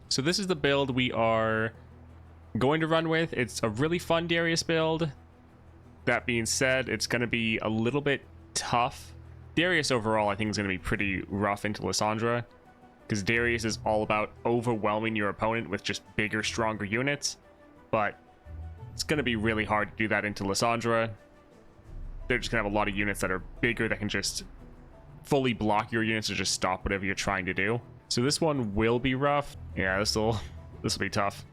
So this is the build we are going to run with. It's a really fun Darius build. That being said, it's going to be a little bit tough. Darius overall, I think, is going to be pretty rough into Lissandra, because Darius is all about overwhelming your opponent with just bigger, stronger units. But it's going to be really hard to do that into Lissandra. They're just going to have a lot of units that are bigger that can just fully block your units or just stop whatever you're trying to do. So this one will be rough. Yeah, this will be tough.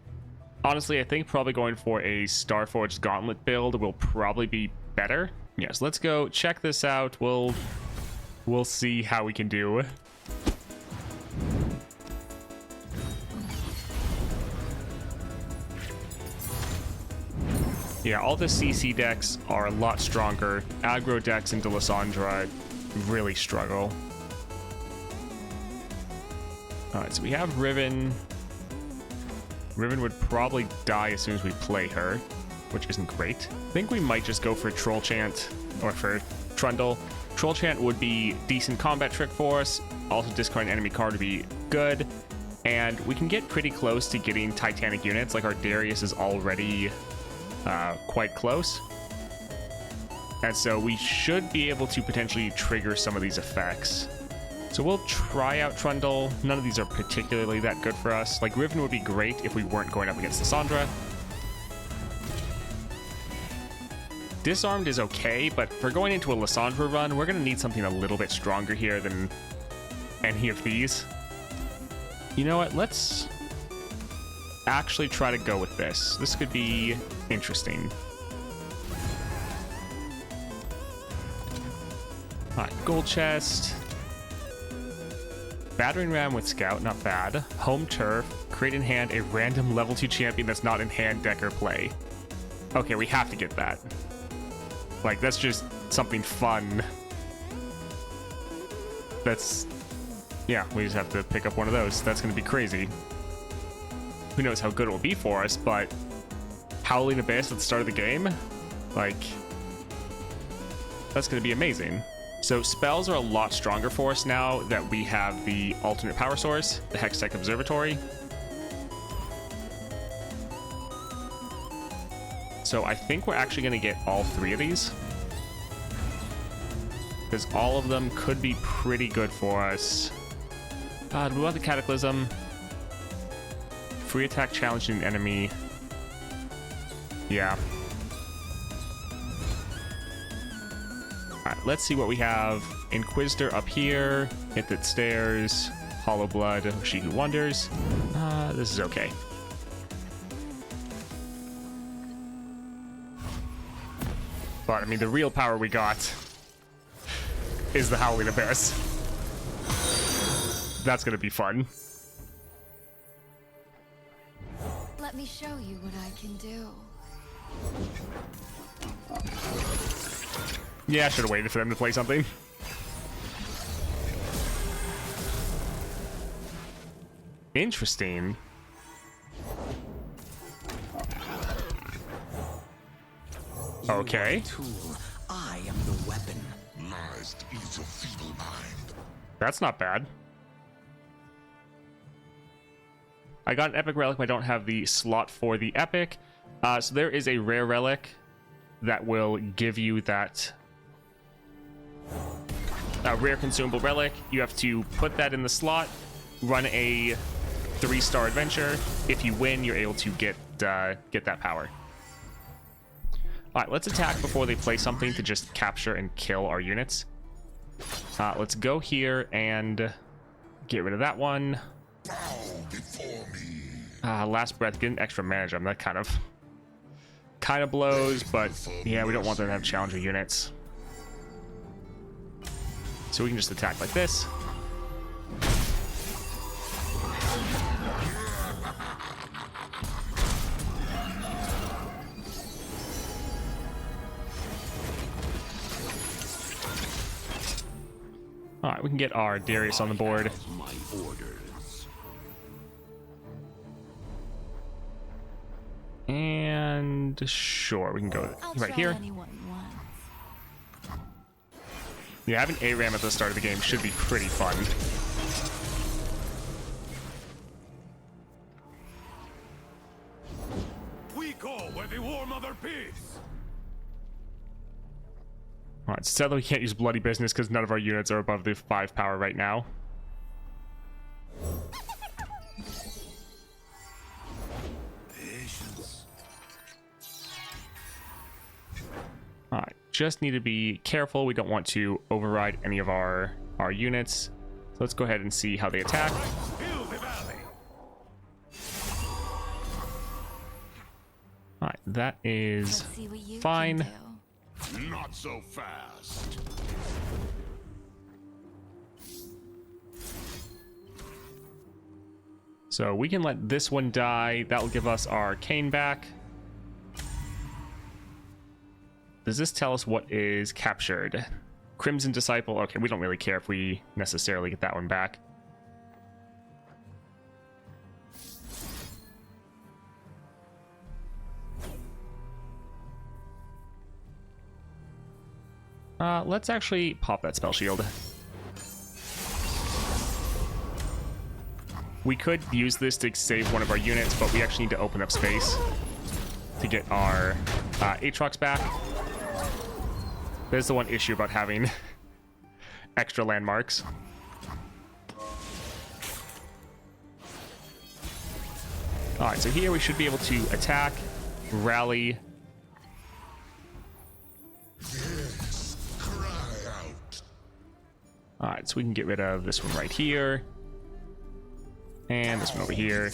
Honestly, I think probably going for a Starforged Gauntlet build will probably be better. Yes, let's go check this out. We'll see how we can do. Yeah, all the CC decks are a lot stronger. Aggro decks into Lissandra really struggle. Alright, so we have Riven. Riven would probably die as soon as we play her, which isn't great. I think we might just go for Troll Chant, or for Trundle. Troll Chant would be decent combat trick for us. Also, discard an enemy card would be good. And we can get pretty close to getting Titanic units. Like, our Darius is already quite close. And so we should be able to potentially trigger some of these effects. So we'll try out Trundle. None of these are particularly that good for us. Like, Riven would be great if we weren't going up against Lissandra. Disarmed is okay, but for going into a Lissandra run, we're going to need something a little bit stronger here than any of these. You know what? Let's actually try to go with this. This could be interesting. Alright, gold chest. Battering ram with scout, not bad. Home turf, create in hand a random level 2 champion that's not in hand, deck, or play. Okay, we have to get that. Like, that's just something fun. That's, yeah, we just have to pick up one of those. That's going to be crazy. Who knows how good it will be for us, but Howling Abyss at the start of the game, like, that's going to be amazing. So spells are a lot stronger for us now that we have the alternate power source, the Hextech Observatory. So I think we're actually going to get all 3 of these, because all of them could be pretty good for us. Do we want the Cataclysm? Free attack challenging an enemy. Yeah. Alright, let's see what we have. Inquisitor up here. Hit that stairs. Hollow Blood. She Who Wonders. This is okay. But, I mean, the real power we got is the Howling Abyss. That's gonna be fun. Let me show you what I can do. Yeah, I should have waited for them to play something. Interesting. Okay. I am the weapon. Lies ease your feeble mind. That's not bad. I got an epic relic, but I don't have the slot for the epic. So there is a rare relic that will give you that rare consumable relic. You have to put that in the slot, run a 3-star adventure. If you win, you're able to get that power. All right, let's attack before they play something to just capture and kill our units. Let's go here and get rid of that one. Bow before me. Last breath, get an extra mana gem. That kind of blows, but yeah, we don't want them to have challenger units. So we can just attack like this. All right, we can get our Darius on the board. My orders. And sure, we can go right here. Yeah, having ARAM at the start of the game should be pretty fun. the War Mother peace. Alright, sadly we can't use bloody business because none of our units are above the 5 power right now. Patience. Alright, just need to be careful. We don't want to override any of our units. So let's go ahead and see how they attack. Heal the valley. Alright, that is Let's see what you fine. can do. Not so fast. So we can let this one die. That will give us our cane back. Does this tell us what is captured? Crimson Disciple. Okay, we don't really care if we necessarily get that one back. Let's actually pop that spell shield. We could use this to save one of our units, but we actually need to open up space to get our Aatrox back. There's the one issue about having extra landmarks. Alright, so here we should be able to attack, rally. Yes, cry out. Alright, so we can get rid of this one right here. And this one over here.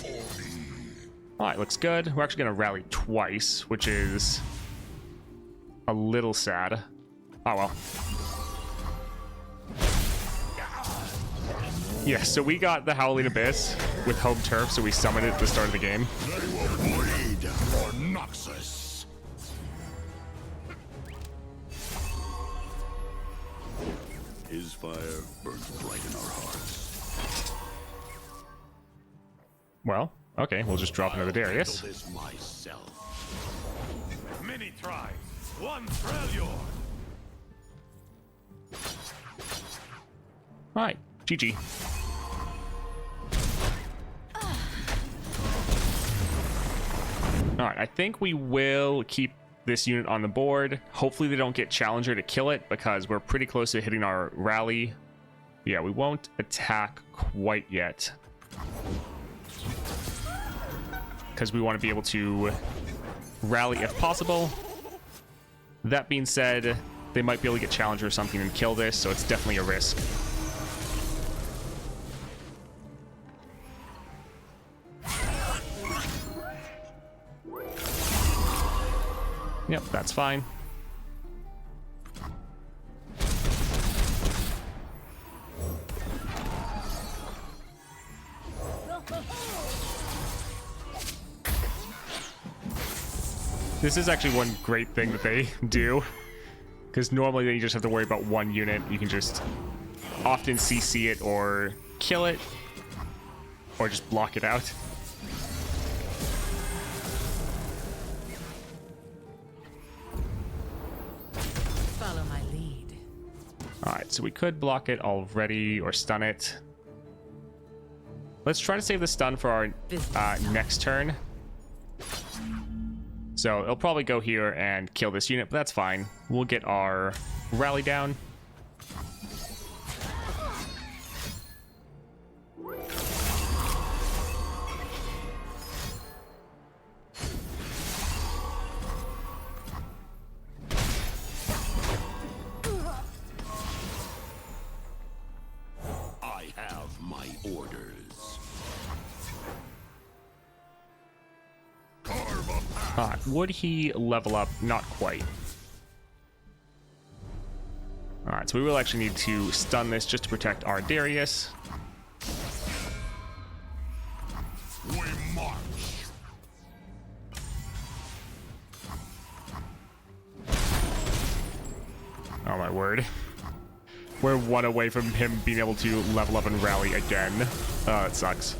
Alright, looks good. We're actually going to rally twice, which is a little sad. Oh well. Yeah, so we got the Howling Abyss with home turf, so we summoned it at the start of the game. They will bleed for Noxus. His fire burns bright in our hearts. Well, okay, we'll just drop another Darius. Handle this myself. Many tries, one Freljord. Alright, GG. Alright, I think we will keep this unit on the board. Hopefully they don't get Challenger to kill it, because we're pretty close to hitting our rally. Yeah, we won't attack quite yet, because we want to be able to rally if possible. That being said, they might be able to get Challenger or something and kill this, so it's definitely a risk. Yep, that's fine. This is actually one great thing that they do, because normally you just have to worry about one unit. You can just often CC it or kill it, or just block it out. Follow my lead. Alright, so we could block it already or stun it. Let's try to save the stun for our next turn. So it'll probably go here and kill this unit, but that's fine. We'll get our rally down. I have my orders. Would he level up? Not quite. Alright, so we will actually need to stun this just to protect our Darius. We march. Oh my word. We're one away from him being able to level up and rally again. Oh, it sucks.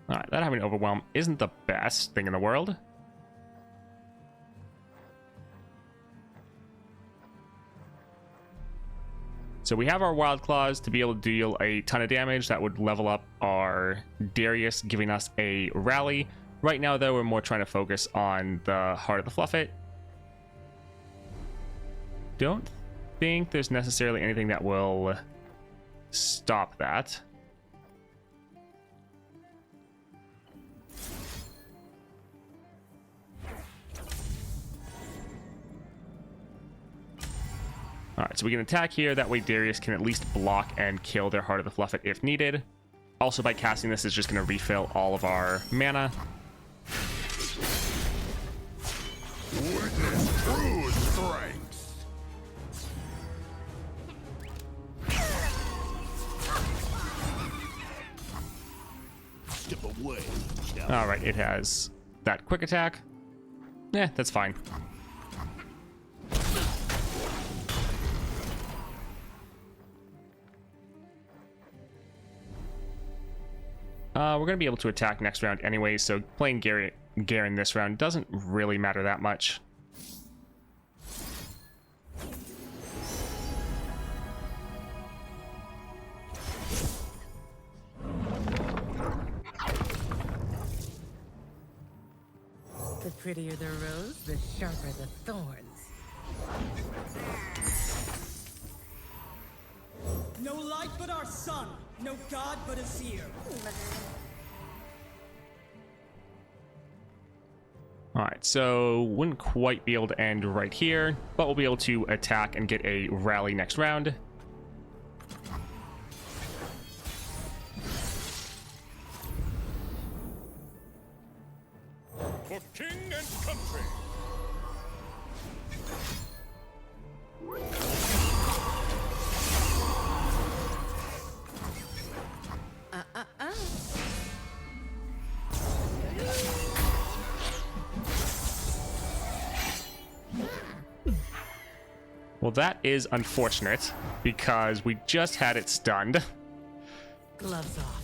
Alright, that having overwhelm isn't the best thing in the world. So we have our Wild Claws to be able to deal a ton of damage. That would level up our Darius, giving us a rally. Right now, though, we're more trying to focus on the Heart of the Fluffit. Don't think there's necessarily anything that will stop that. Alright, so we can attack here. That way Darius can at least block and kill their Heart of the Fluffit if needed. Also, by casting this, it's just going to refill all of our mana. Witness true strength. Step away. Alright, it has that quick attack. Yeah, that's fine. We're going to be able to attack next round anyway, so playing Garen this round doesn't really matter that much. The prettier the rose, the sharper the thorns. No light but our sun, no god but a seer. Alright, so wouldn't quite be able to end right here, but we'll be able to attack and get a rally next round. For king and country. Well, that is unfortunate, because we just had it stunned. Gloves off.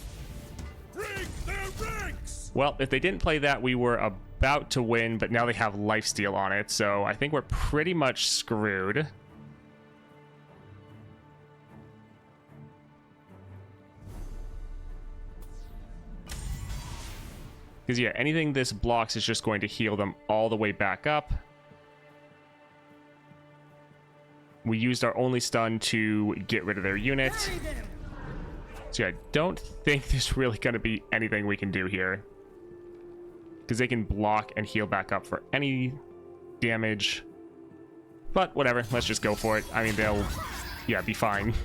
Break their ranks. Well, if they didn't play that, we were about to win, but now they have lifesteal on it, so I think we're pretty much screwed. Because, yeah, anything this blocks is just going to heal them all the way back up. We used our only stun to get rid of their unit. So yeah, I don't think there's really going to be anything we can do here. Because they can block and heal back up for any damage. But whatever, let's just go for it. I mean, they'll, yeah, be fine.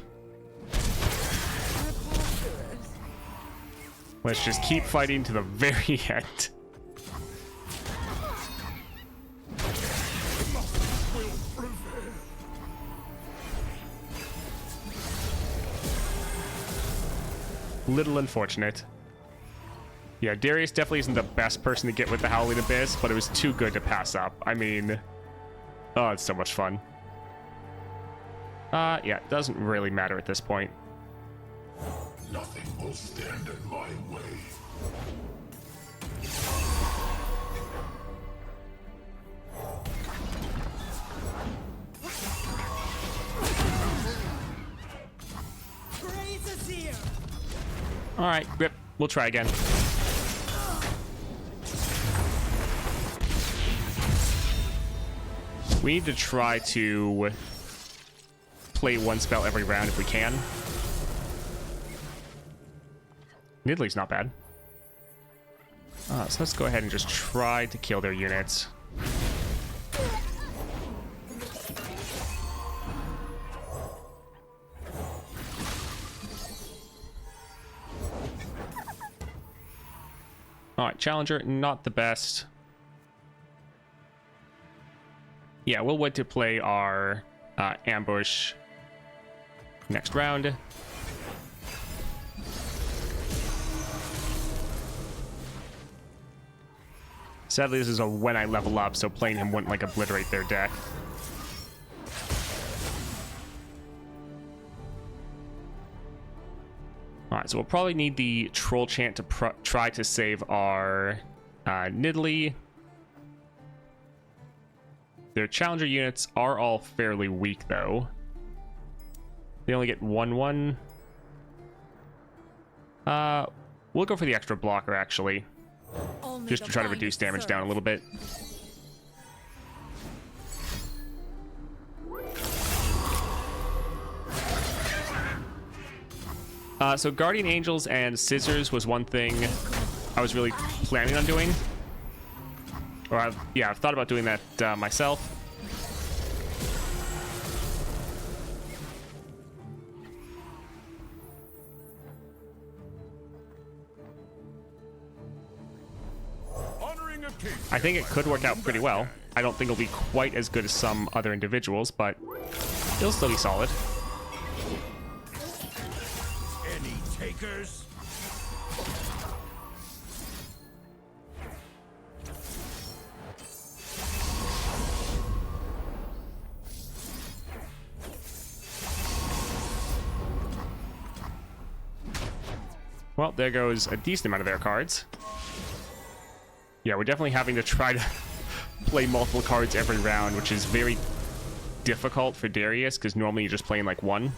Let's just keep fighting to the very end. Little unfortunate. Yeah, Darius definitely isn't the best person to get with the Howling Abyss, but it was too good to pass up. I mean, oh, it's so much fun. Yeah, it doesn't really matter at this point. Nothing will stand in my way. Praise is here. All right, Grip, we'll try again. We need to try to play one spell every round if we can. Nidalee's not bad. So let's go ahead and just try to kill their units. Alright, Challenger, not the best. Yeah, we'll wait to play our ambush next round. Sadly, this is a when I level up, so playing him wouldn't, like, obliterate their deck. Alright, so we'll probably need the Troll Chant to try to save our Nidalee. Their Challenger units are all fairly weak, though. They only get 1/1. We'll go for the extra blocker, actually. Only Just the to try to finest reduce damage down a serve. little bit. So Guardian Angels and Scissors was one thing I was really planning on doing. Or I've thought about doing that myself. I think it could work out pretty well. I don't think it'll be quite as good as some other individuals, but it'll still be solid. Any takers? Well, there goes a decent amount of their cards. Yeah, we're definitely having to try to play multiple cards every round, which is very difficult for Darius, because normally you're just playing like one.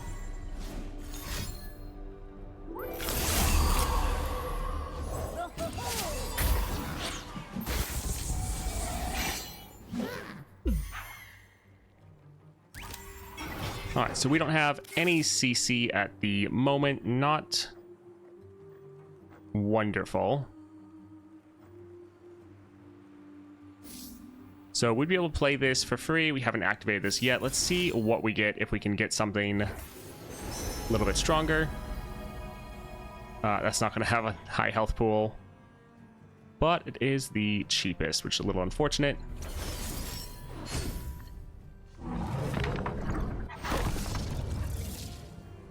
Alright, so we don't have any CC at the moment. Not wonderful. So we'd be able to play this for free. We haven't activated this yet. Let's see what we get, if we can get something a little bit stronger. That's not going to have a high health pool, but it is the cheapest, which is a little unfortunate.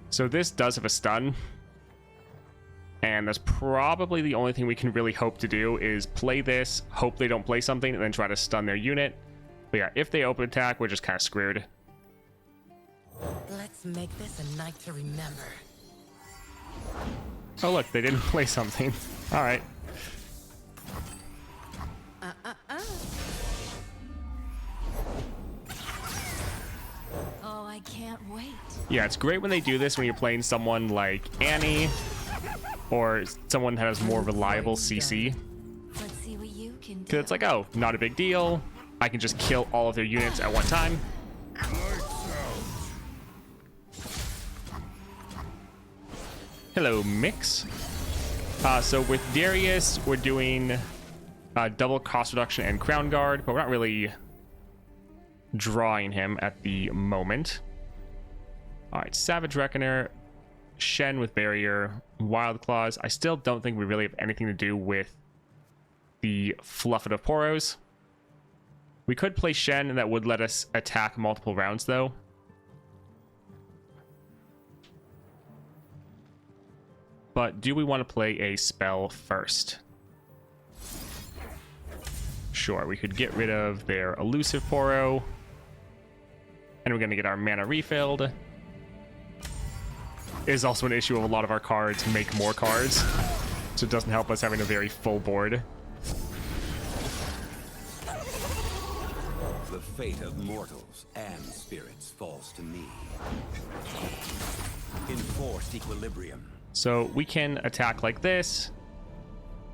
So this does have a stun, and that's probably the only thing we can really hope to do is play this, hope they don't play something, and then try to stun their unit. But yeah, if they open attack, we're just kind of screwed. Let's make this a night to remember. Oh look, they didn't play something. All right. Oh, I can't wait. Yeah, it's great when they do this when you're playing someone like Annie or someone that has more reliable CC. Let's see what you can do. Because it's like, oh, not a big deal. I can just kill all of their units at one time. Hello, Mix. So with Darius, we're doing double cost reduction and crown guard, but we're not really drawing him at the moment. All right, Savage Reckoner, Shen with Barrier, Wild Claws. I still don't think we really have anything to do with the Fluffet of Poros. We could play Shen, and that would let us attack multiple rounds, though. But do we want to play a spell first? Sure, we could get rid of their Elusive Poro. And we're going to get our mana refilled. It is also an issue of a lot of our cards make more cards. So it doesn't help us having a very full board. The fate of mortals and spirits falls to me. Enforced equilibrium. So we can attack like this,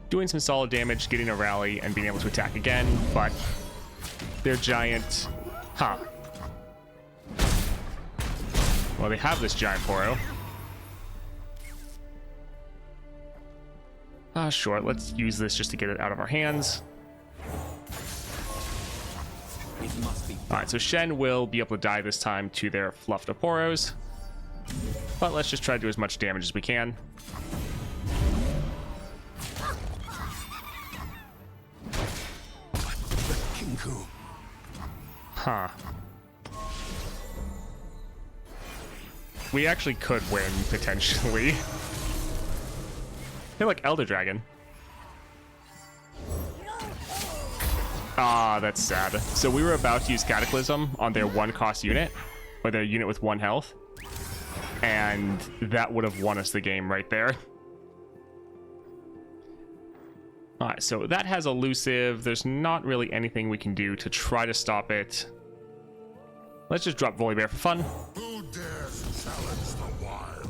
doing some solid damage, getting a rally, and being able to attack again, but they're giant. Huh. Well, they have this giant Poro. Sure, let's use this just to get it out of our hands. It must be. Alright, so Shen will be able to die this time to their Fluffed of Poros. But let's just try to do as much damage as we can. Kinku. Huh. We actually could win, potentially. Hey, look, Elder Dragon. Ah, that's sad. So we were about to use Cataclysm on their one cost unit, or their unit with 1 health. And that would have won us the game right there. Alright, so that has Elusive. There's not really anything we can do to try to stop it. Let's just drop Volibear for fun. Who dares challenge the wild.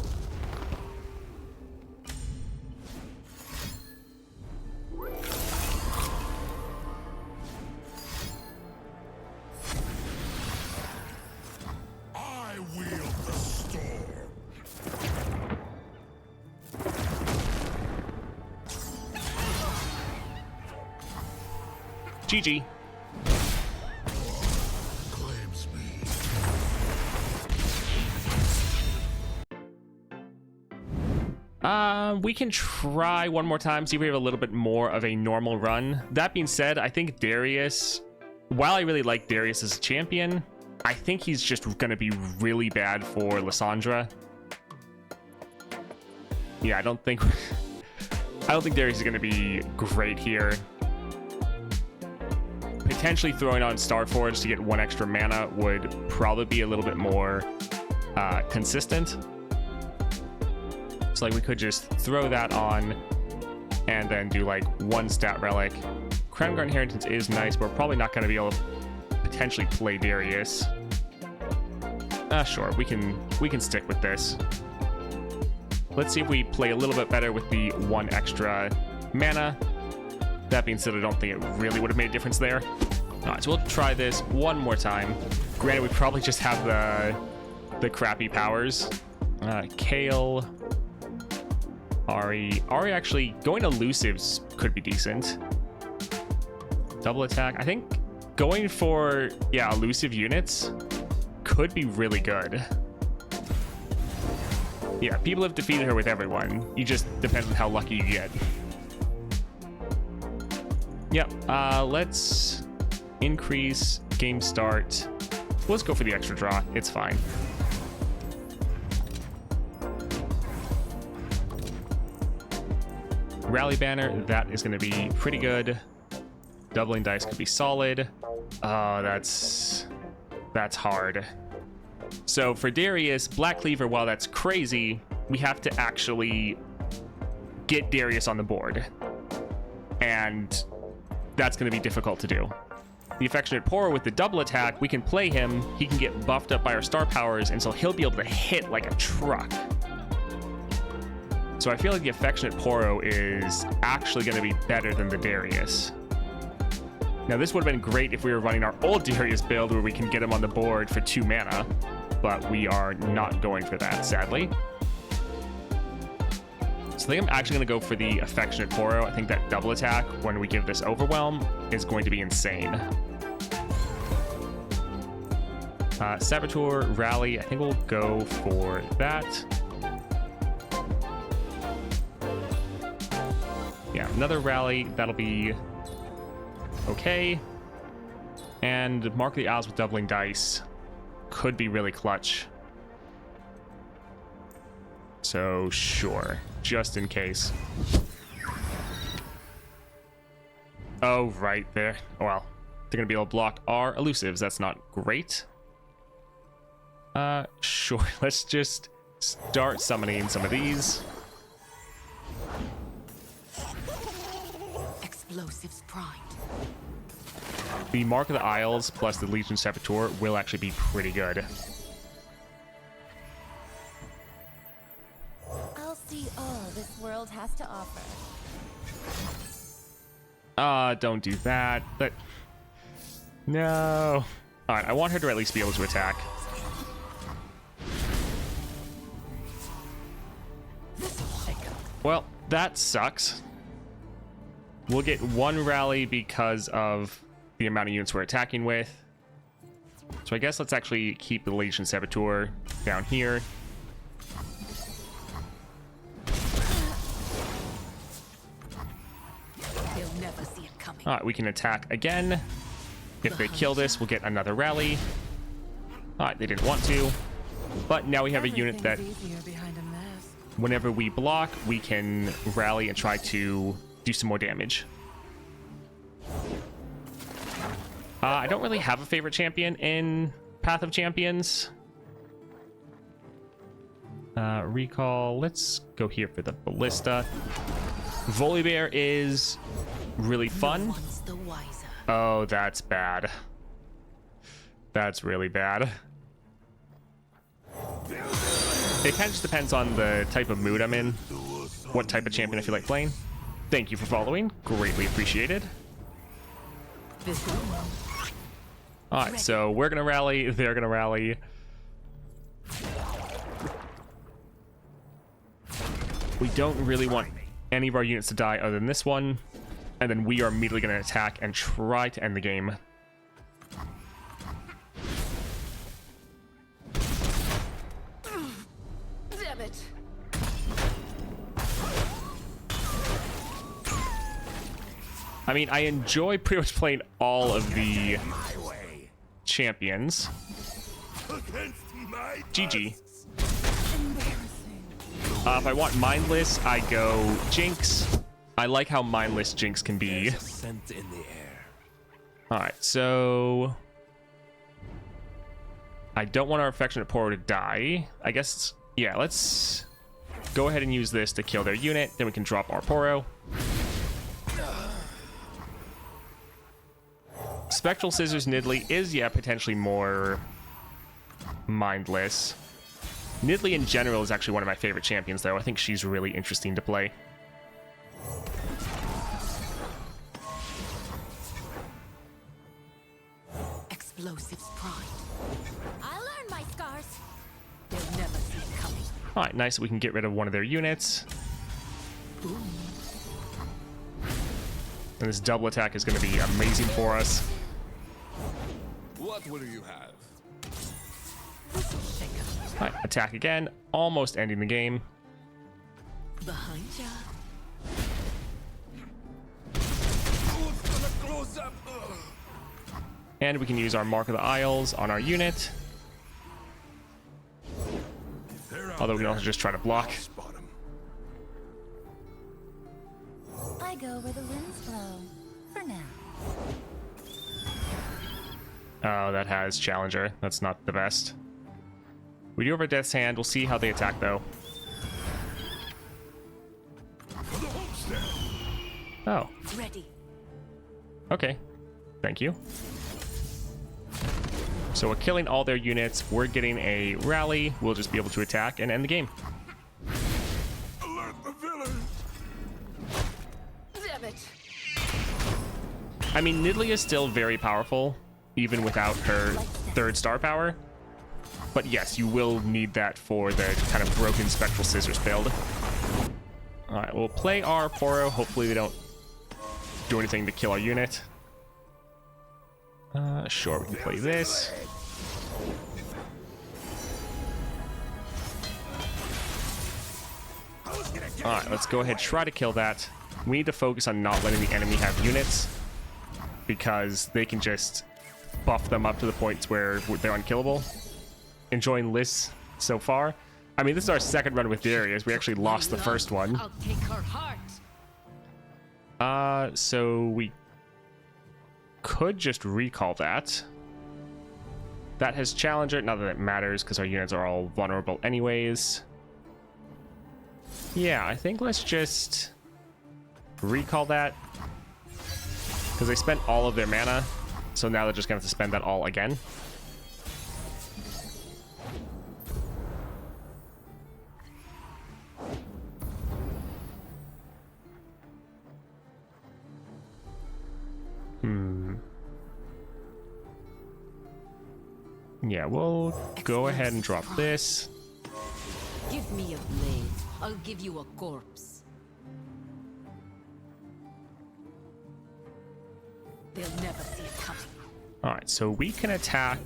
I wield the storm. GG. Claims me. We can try one more time, see if we have a little bit more of a normal run. That being said, I think Darius, while I really like Darius as a champion, I think he's just going to be really bad for Lissandra. Yeah, I don't think Darius is going to be great here. Potentially throwing on Starforge to get one extra mana would probably be a little bit more consistent. So like we could just throw that on and then do like one stat relic. Crown Guard Inheritance is nice, but we're probably not going to be able to potentially play Darius. Sure, we can stick with this. Let's see if we play a little bit better with the one extra mana. That being said, I don't think it really would have made a difference there. Alright, so we'll try this one more time. Granted, we probably just have the crappy powers. Kale, Ari actually going elusives could be decent. Double attack. I think going for elusive units could be really good. Yeah, people have defeated her with everyone. You just depends on how lucky you get. Yep. Let's increase game start. Let's go for the extra draw. It's fine. Rally banner, that is going to be pretty good. Doubling dice could be solid. Oh, that's hard. So for Darius, Black Cleaver, while that's crazy, we have to actually get Darius on the board. And that's going to be difficult to do. The Affectionate Poro with the double attack, we can play him. He can get buffed up by our star powers, and so he'll be able to hit like a truck. So I feel like the Affectionate Poro is actually going to be better than the Darius. Now this would have been great if we were running our old Darius build where we can get him on the board for 2 mana, but we are not going for that, sadly. So I think I'm actually going to go for the Affectionate Poro. I think that double attack, when we give this Overwhelm, is going to be insane. Saboteur, Rally, I think we'll go for that. Yeah, another Rally, that'll be okay. And Mark of the Owls with doubling dice could be really clutch. So sure, just in case. Oh, right there. Well, they're gonna be able to block our elusives. That's not great. Sure, let's just start summoning some of these. Explosives primed. The Mark of the Isles plus the Legion Saboteur will actually be pretty good. I'll see all this world has to offer. Don't do that. But no. All right, I want her to at least be able to attack. Well, that sucks. We'll get 1 rally because of the amount of units we're attacking with. So I guess let's actually keep the Legion Saboteur down here. They'll never see it coming. All right, we can attack again. If they kill this, we'll get another rally. All right, they didn't want to. But now we have a unit that Easier behind a mask. whenever we block, we can rally and try to do some more damage. I don't really have a favorite champion in Path of Champions. Recall. Let's go here for the Ballista. Volibear is really fun. Once the wiser. Oh, that's bad. That's really bad. It kind of just depends on the type of mood I'm in, what type of champion I feel like playing. Thank you for following. Greatly appreciated. Alright, so we're gonna rally, they're gonna rally. We don't really want any of our units to die other than this one. And then we are immediately gonna attack and try to end the game. Damn it. I mean, I enjoy pretty much playing all of the champions. GG. If I want mindless, I go Jinx. I like how mindless Jinx can be. Alright, so... I don't want our affectionate Poro to die. I guess, yeah, let's go ahead and use this to kill their unit. Then we can drop our Poro. Spectral Scissors Nidalee is, yeah, potentially more mindless. Nidalee in general is actually one of my favorite champions, though. I think she's really interesting to play. Explosives pride. I learned my scars. They'll never see it coming. Alright, nice. We can get rid of one of their units. And this double attack is going to be amazing for us. What will you have? Alright, attack again. Almost ending the game. Behind ya. And we can use our Mark of the Isles on our unit. Although we can also just try to block. I go where the winds blow. For now. Oh, that has Challenger. That's not the best. We do have a Death's Hand. We'll see how they attack, though. Oh. Ready. Okay. Thank you. So we're killing all their units. We're getting a rally. We'll just be able to attack and end the game. Alert the village! Damn it. I mean, Nidalee is still very powerful, even without her third star power. But yes, you will need that for the kind of broken Spectral Scissors build. Alright, we'll play our Poro. Hopefully they don't do anything to kill our unit. Sure, we can play this. Alright, let's go ahead, try to kill that. We need to focus on not letting the enemy have units, because they can just buff them up to the points where they're unkillable. Enjoying Liss so far. I mean, this is our second run with Darius. We actually lost the first one. I'll take her heart. So we could just recall that. That has Challenger. Not that it matters, because our units are all vulnerable anyways. Yeah, I think let's just recall that. Because they spent all of their mana, so now they're just going to have to spend that all again. Yeah, we'll go ahead and drop this. Give me a blade. I'll give you a corpse. They'll never see it coming. Alright, so we can attack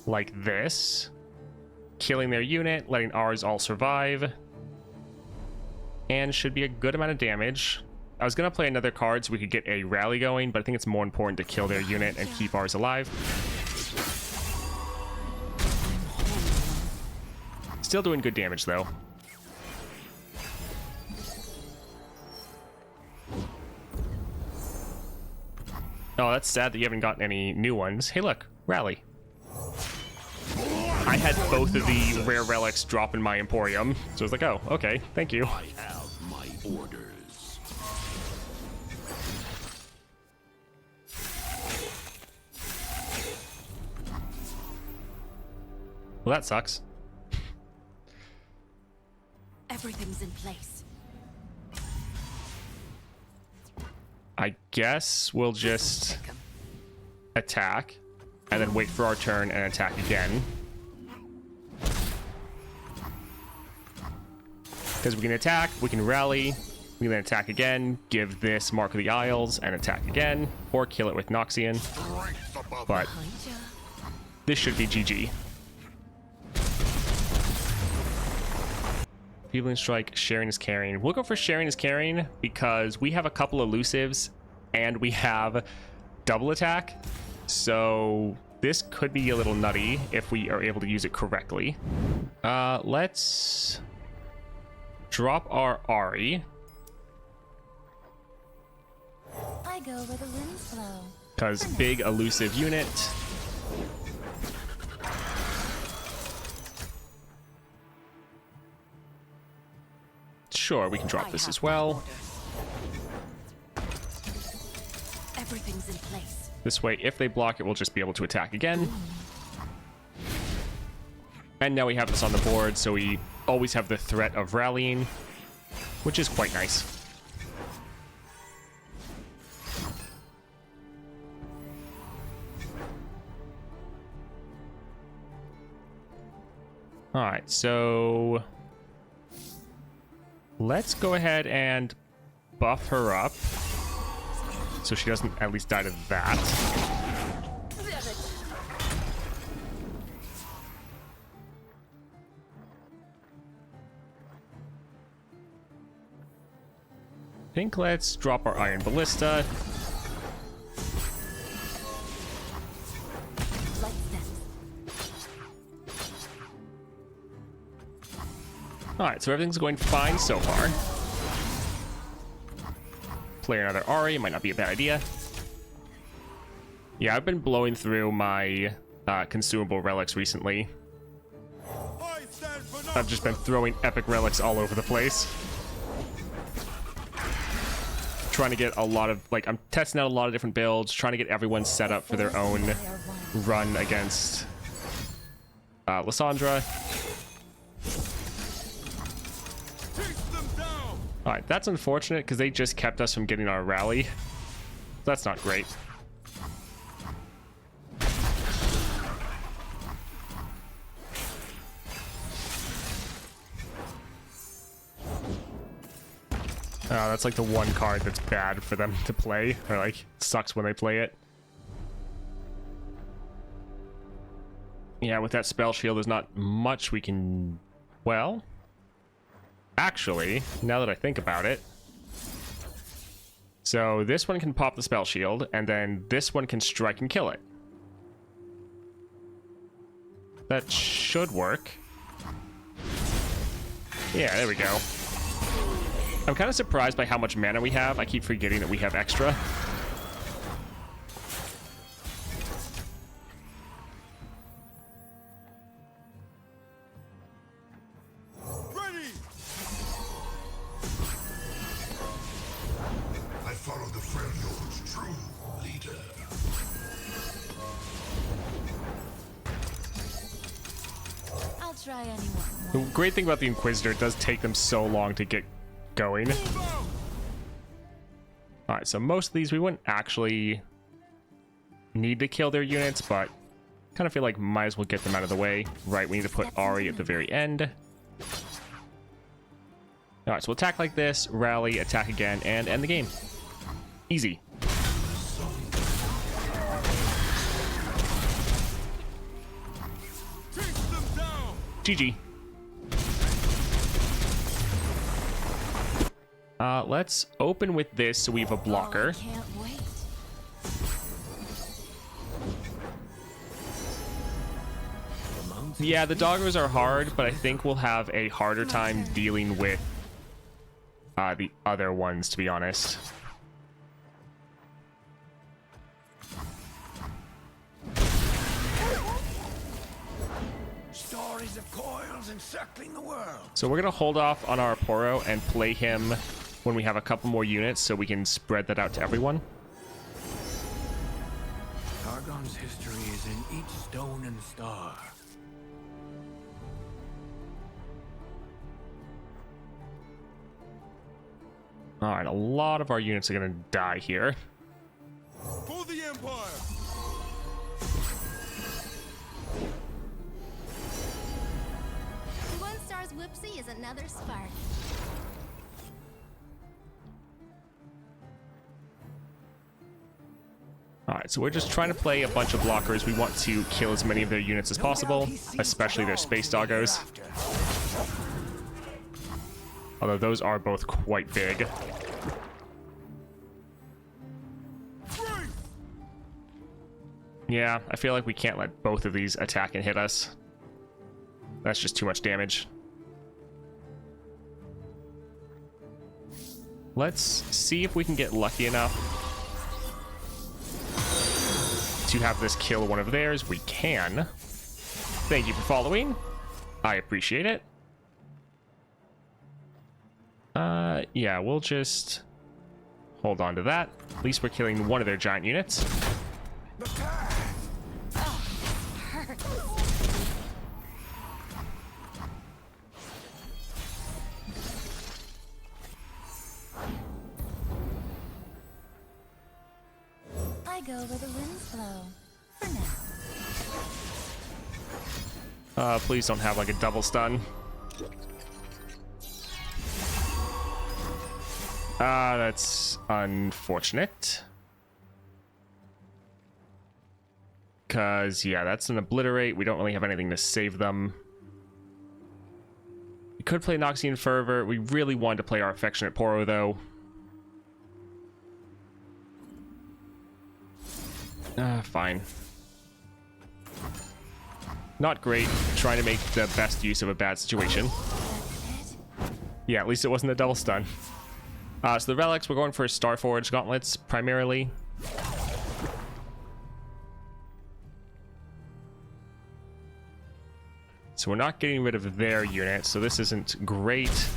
like this, killing their unit, letting ours all survive, and should be a good amount of damage. I was going to play another card so we could get a rally going, but I think it's more important to kill their unit and keep ours alive. Still doing good damage, though. Oh, that's sad that you haven't gotten any new ones. Hey, look, rally. I had both of the rare relics drop in my Emporium, so I was like, oh, okay, thank you. I have my orders. Well, that sucks. Everything's in place. I guess we'll just attack and then wait for our turn and attack again. Because we can attack, we can rally, we can then attack again, give this Mark of the Isles and attack again, or kill it with Noxian. But this should be GG. Feebling Strike, sharing is carrying. We'll go for sharing is carrying because we have a couple elusives and we have double attack. So this could be a little nutty if we are able to use it correctly. Let's drop our Ari. I go where the winds blow. Because big elusive unit. Sure, we can drop this as well. Everything's in place. This way, if they block it, we'll just be able to attack again. And now we have this on the board, so we always have the threat of rallying, which is quite nice. All right, so let's go ahead and buff her up so she doesn't at least die to that. I think let's drop our Iron Ballista. Alright, so everything's going fine so far. Play another Ari, might not be a bad idea. Yeah, I've been blowing through my consumable relics recently. I've just been throwing epic relics all over the place. Trying to get a lot of, like, I'm testing out a lot of different builds, trying to get everyone set up for their own run against Lissandra. Alright, that's unfortunate because they just kept us from getting our rally. That's not great. That's like the one card that's bad for them to play, or like sucks when they play it. Yeah, with that spell shield, there's not much we can... Well, actually, now that I think about it, so this one can pop the spell shield, and then this one can strike and kill it. That should work. Yeah, there we go. I'm kind of surprised by how much mana we have. I keep forgetting that we have extra. Ready! I follow the Freljord's true leader. I'll try anyone. The great thing about the Inquisitor, it does take them so long to get going. Alright, so most of these we wouldn't actually need to kill their units, but kind of feel like might as well get them out of the way. Right, we need to put Ari at the very end. Alright, so we'll attack like this, rally, attack again, and end the game. Easy. GG. Let's open with this so we have a blocker. Oh, I can't wait. Yeah, the doggos are hard, but I think we'll have a harder time dealing with the other ones, to be honest. Stories of coils encircling the world. So we're going to hold off on our Poro and play him when we have a couple more units so we can spread that out to everyone. Targon's history is in each stone and star. All right, a lot of our units are going to die here. For the Empire! One star's whoopsie is another spark. Alright, so we're just trying to play a bunch of blockers. We want to kill as many of their units as possible, especially their space doggos. Although those are both quite big. Yeah, I feel like we can't let both of these attack and hit us. That's just too much damage. Let's see if we can get lucky enough to have this kill one of theirs. We can. Thank you for following. I appreciate it. Yeah, we'll just hold on to that. At least we're killing one of their giant units. I go where the winds blow. For now. Please don't have like a double stun. That's unfortunate. Because, yeah, that's an obliterate. We don't really have anything to save them. We could play Noxian Fervor. We really wanted to play our Affectionate Poro, though. Fine. Not great. Trying to make the best use of a bad situation. Yeah, at least it wasn't a double stun. So the relics, we're going for Starforged gauntlets primarily. So we're not getting rid of their unit, so this isn't great.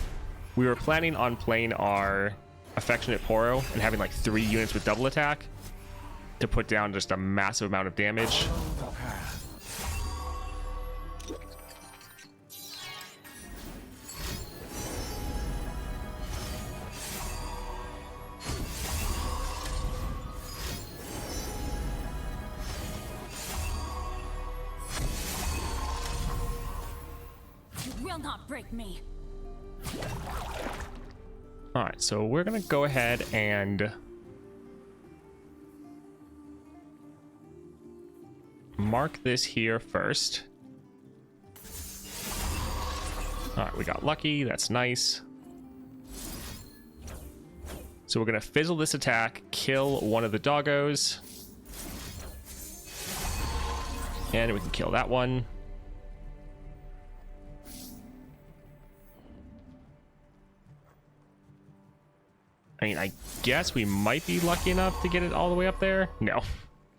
We were planning on playing our Affectionate Poro and having like 3 units with double attack to put down just a massive amount of damage. Will not break me. All right, so we're gonna go ahead and mark this here first. All right, we got lucky. That's nice. So we're gonna fizzle this attack, kill one of the doggos, and we can kill that one. I mean, I guess we might be lucky enough to get it all the way up there. No.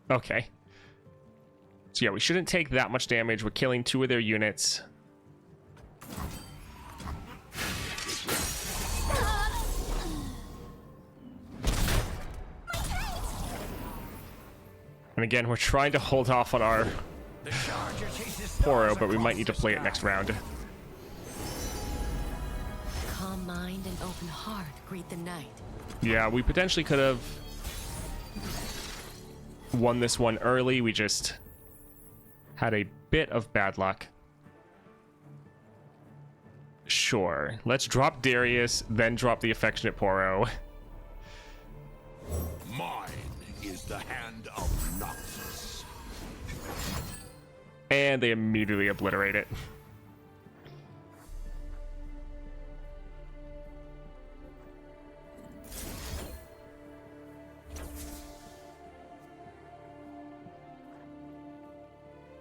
Okay. So yeah, we shouldn't take that much damage. We're killing 2 of their units. And again, we're trying to hold off on our Poro, but we might need to play it next round. Calm mind and open heart greet the night. Yeah, we potentially could have won this one early. We just had a bit of bad luck. Sure. Let's drop Darius, then drop the Affectionate Poro. Mine is the hand of Noxus. And they immediately obliterate it.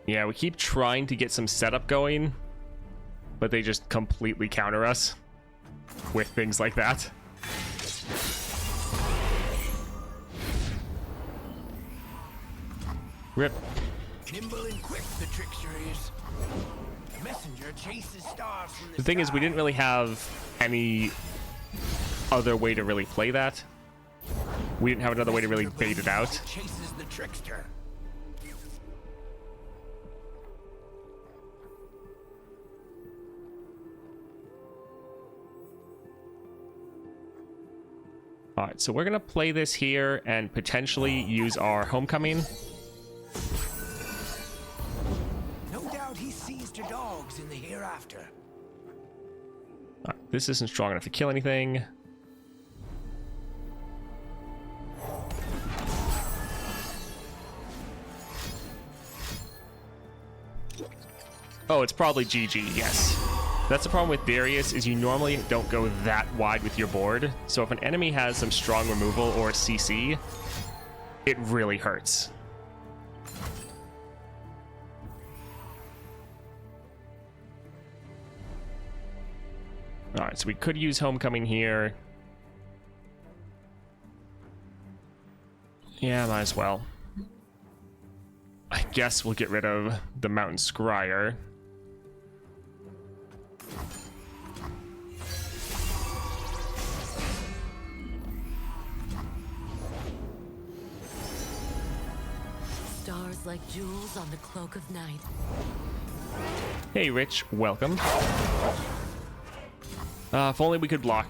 Yeah, we keep trying to get some setup going, but they just completely counter us with things like that. Rip. Nimble and quick, the trickster is. Messenger chases stars from The thing is, we didn't really have any other way to really play that. We didn't have another way to really bait it out. Chases the trickster. All right, so we're gonna play this here and potentially use our homecoming. No doubt he seized your dogs in the hereafter. All right, this isn't strong enough to kill anything. Oh, it's probably GG, yes. That's the problem with Darius, is you normally don't go that wide with your board. So if an enemy has some strong removal or CC, it really hurts. Alright, so we could use Homecoming here. Yeah, might as well. I guess we'll get rid of the Mountain Scryer. Stars like jewels on the cloak of night. Hey, Rich, welcome. If only we could block.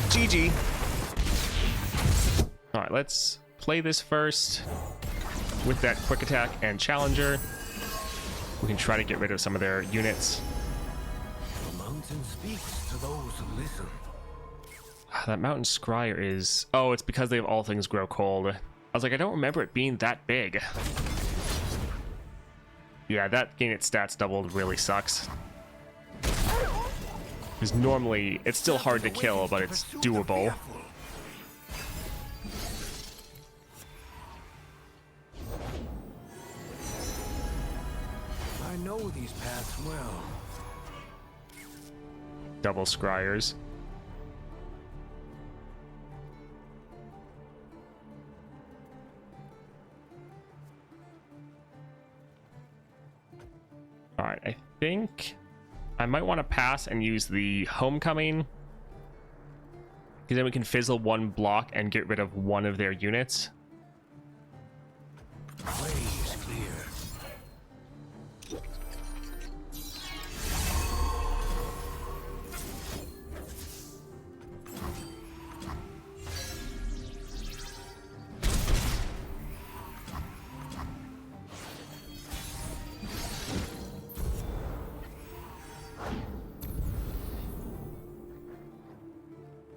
GG. Alright, let's play this first with that quick attack and challenger. We can try to get rid of some of their units. The mountain speaks to those who listen. That Mountain Scryer is... Oh, it's because they have all things grow cold. I was like, I don't remember it being that big. Yeah, that gain its stats doubled really sucks. Because normally, it's still hard to kill, but it's doable. I know these paths well. Double Scryers. Alright, I think I might want to pass and use the Homecoming. Because then we can fizzle one block and get rid of one of their units. Way is clear.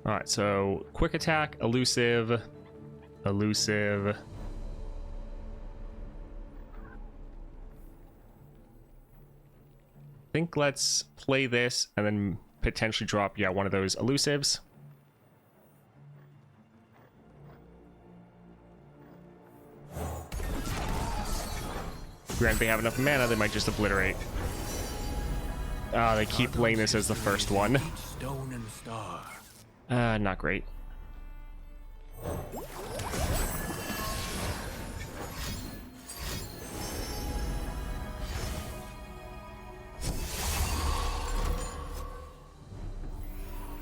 Alright, so quick attack, elusive, elusive. I think let's play this and then potentially drop, yeah, one of those elusives. Granted, they have enough mana, they might just obliterate. They keep playing this as the first one. Each stone and star. Not great.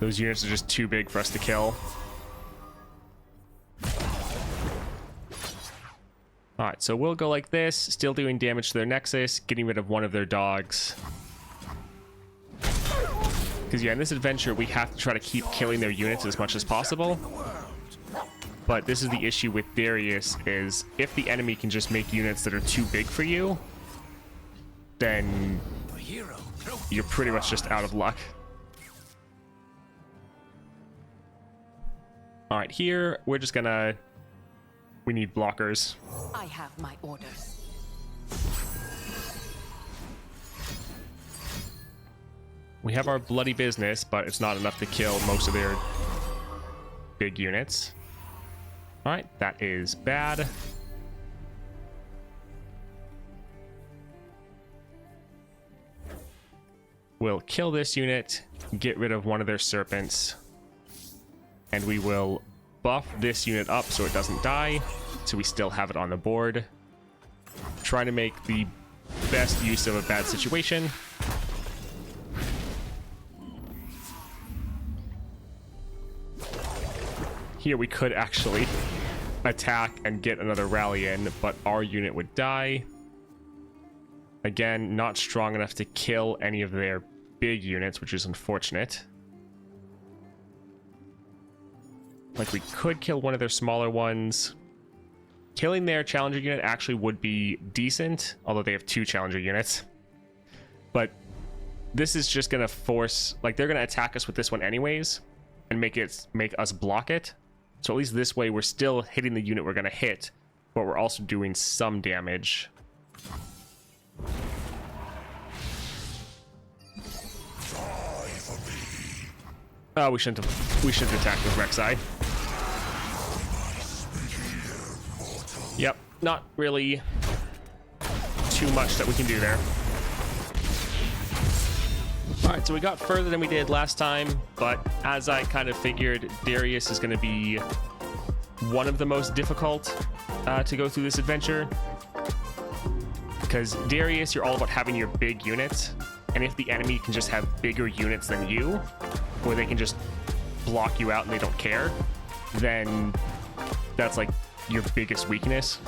Those units are just too big for us to kill. Alright, so we'll go like this, still doing damage to their Nexus, getting rid of one of their dogs. Because, yeah, in this adventure, we have to try to keep killing their units as much as possible. But this is the issue with Darius, is if the enemy can just make units that are too big for you, then you're pretty much just out of luck. Alright, here, we're just gonna... We need blockers. I have my orders. We have our bloody business, but it's not enough to kill most of their big units. Alright, that is bad. We'll kill this unit, get rid of one of their serpents, and we will buff this unit up so it doesn't die, so we still have it on the board. Trying to make the best use of a bad situation. Here we could actually attack and get another rally in, but our unit would die. Again, not strong enough to kill any of their big units, which is unfortunate. Like, we could kill one of their smaller ones. Killing their challenger unit actually would be decent, although they have 2 challenger units. But this is just going to force... Like, they're going to attack us with this one anyways and make us block it. So at least this way, we're still hitting the unit we're going to hit, but we're also doing some damage. Oh, we shouldn't have attacked with Rek'Sai. Yep, not really too much that we can do there. Alright, so we got further than we did last time, but as I kind of figured, Darius is going to be one of the most difficult to go through this adventure. Because Darius, you're all about having your big units, and if the enemy can just have bigger units than you, where they can just block you out and they don't care, then that's like your biggest weakness.